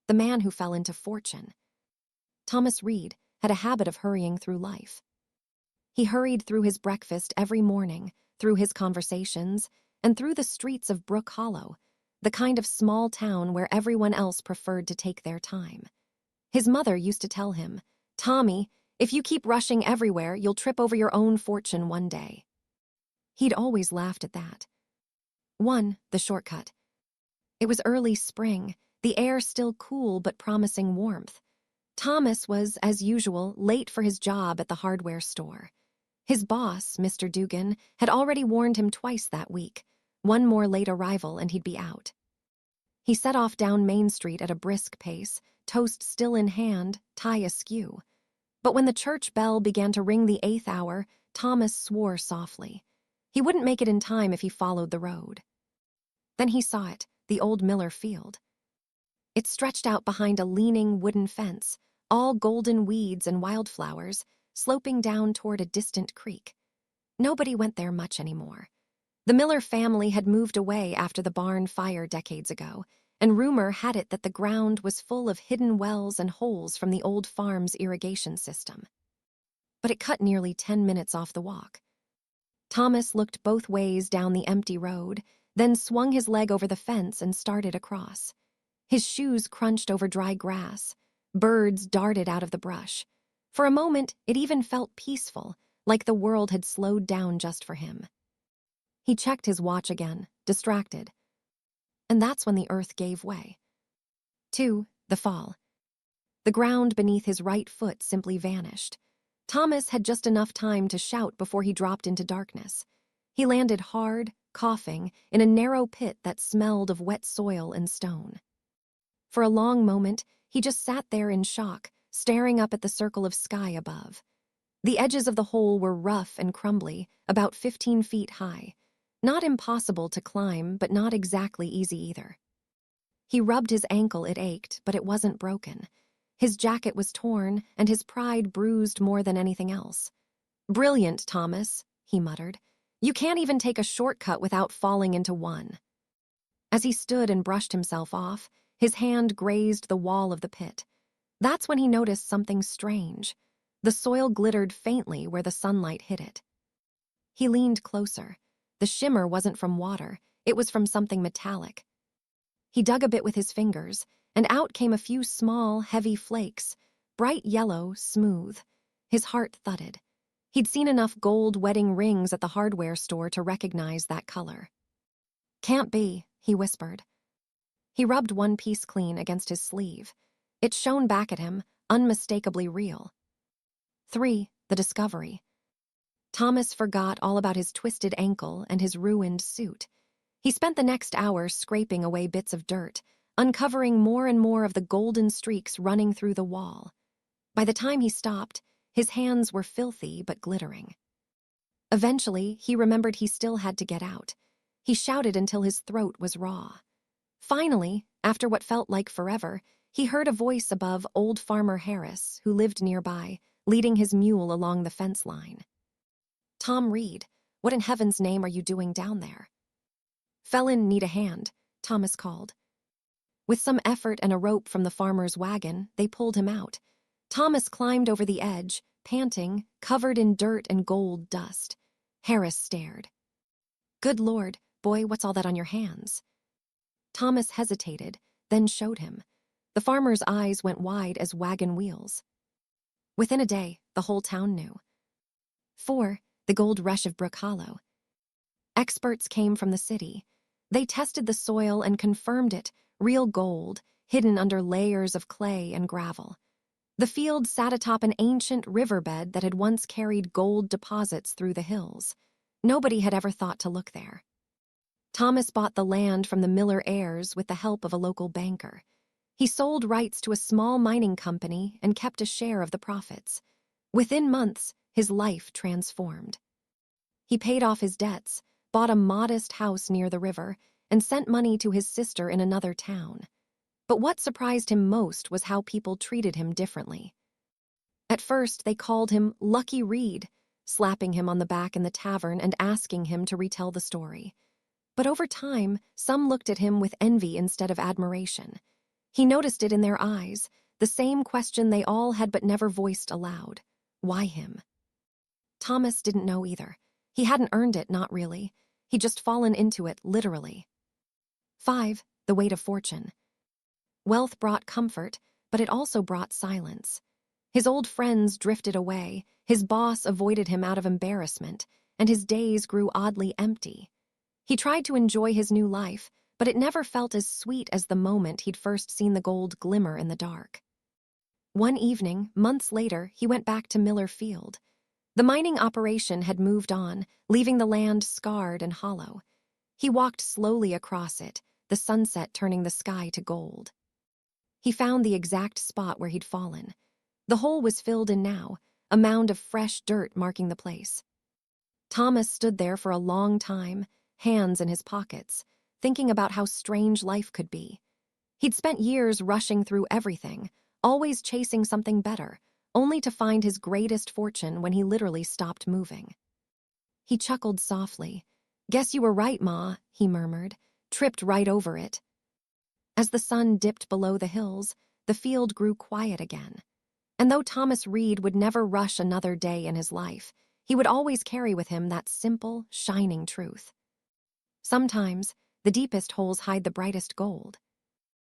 the man who fell into fortune. Thomas Reed had a habit of hurrying through life. He hurried through his breakfast every morning, through his conversations, and through the streets of Brook Hollow, the kind of small town where everyone else preferred to take their time. His mother used to tell him, "Tommy, if you keep rushing everywhere, you'll trip over your own fortune one day." He'd always laughed at that. 1. The shortcut. It was early spring, the air still cool but promising warmth. Thomas was, as usual, late for his job at the hardware store. His boss, Mr. Dugan, had already warned him twice that week. One more late arrival and he'd be out. He set off down Main Street at a brisk pace, toast still in hand, tie askew. But when the church bell began to ring the 8th hour, Thomas swore softly. He wouldn't make it in time if he followed the road. Then he saw it, the old Miller field. It stretched out behind a leaning wooden fence, all golden weeds and wildflowers, sloping down toward a distant creek. Nobody went there much anymore. The Miller family had moved away after the barn fire decades ago, and rumor had it that the ground was full of hidden wells and holes from the old farm's irrigation system. But it cut nearly 10 minutes off the walk. Thomas looked both ways down the empty road, then swung his leg over the fence and started across. His shoes crunched over dry grass. Birds darted out of the brush. For a moment, it even felt peaceful, like the world had slowed down just for him. He checked his watch again, distracted. And that's when the earth gave way. 2. The fall. The ground beneath his right foot simply vanished. Thomas had just enough time to shout before he dropped into darkness. He landed hard, coughing, in a narrow pit that smelled of wet soil and stone. For a long moment, he just sat there in shock, staring up at the circle of sky above. The edges of the hole were rough and crumbly, about 15 feet high. Not impossible to climb, but not exactly easy either. He rubbed his ankle, it ached, but it wasn't broken. His jacket was torn, and his pride bruised more than anything else. "Brilliant, Thomas," he muttered. "You can't even take a shortcut without falling into one." As he stood and brushed himself off, his hand grazed the wall of the pit. That's when he noticed something strange. The soil glittered faintly where the sunlight hit it. He leaned closer. The shimmer wasn't from water, it was from something metallic. He dug a bit with his fingers, and out came a few small, heavy flakes, bright yellow, smooth. His heart thudded. He'd seen enough gold wedding rings at the hardware store to recognize that color. "Can't be," he whispered. He rubbed one piece clean against his sleeve. It shone back at him, unmistakably real. 3. The discovery. Thomas forgot all about his twisted ankle and his ruined suit. He spent the next hour scraping away bits of dirt, uncovering more and more of the golden streaks running through the wall. By the time he stopped, his hands were filthy but glittering. Eventually, he remembered he still had to get out. He shouted until his throat was raw. Finally, after what felt like forever, he heard a voice above old Farmer Harris, who lived nearby, leading his mule along the fence line. "Tom Reed, what in heaven's name are you doing down there?" "Felon need a hand," Thomas called. With some effort and a rope from the farmer's wagon, they pulled him out. Thomas climbed over the edge, panting, covered in dirt and gold dust. Harris stared. "Good Lord, boy, what's all that on your hands?" Thomas hesitated, then showed him. The farmer's eyes went wide as wagon wheels. Within a day, the whole town knew. 4. The gold rush of Brook Hollow. Experts came from the city. They tested the soil and confirmed it, real gold, hidden under layers of clay and gravel. The field sat atop an ancient riverbed that had once carried gold deposits through the hills. Nobody had ever thought to look there. Thomas bought the land from the Miller heirs with the help of a local banker. He sold rights to a small mining company and kept a share of the profits. Within months, his life transformed. He paid off his debts, bought a modest house near the river, and sent money to his sister in another town. But what surprised him most was how people treated him differently. At first, they called him Lucky Reed, slapping him on the back in the tavern and asking him to retell the story. But over time, some looked at him with envy instead of admiration. He noticed it in their eyes, the same question they all had but never voiced aloud. Why him? Thomas didn't know either. He hadn't earned it, not really. He'd just fallen into it, literally. 5. The weight of fortune. Wealth brought comfort, but it also brought silence. His old friends drifted away, his boss avoided him out of embarrassment, and his days grew oddly empty. He tried to enjoy his new life, but it never felt as sweet as the moment he'd first seen the gold glimmer in the dark. One evening, months later, he went back to Miller Field. The mining operation had moved on, leaving the land scarred and hollow. He walked slowly across it, the sunset turning the sky to gold. He found the exact spot where he'd fallen. The hole was filled in now, a mound of fresh dirt marking the place. Thomas stood there for a long time, hands in his pockets, thinking about how strange life could be. He'd spent years rushing through everything, always chasing something better, only to find his greatest fortune when he literally stopped moving. He chuckled softly. "Guess you were right, Ma," he murmured, tripped right over it. As the sun dipped below the hills, the field grew quiet again. And though Thomas Reed would never rush another day in his life, he would always carry with him that simple, shining truth. Sometimes, the deepest holes hide the brightest gold.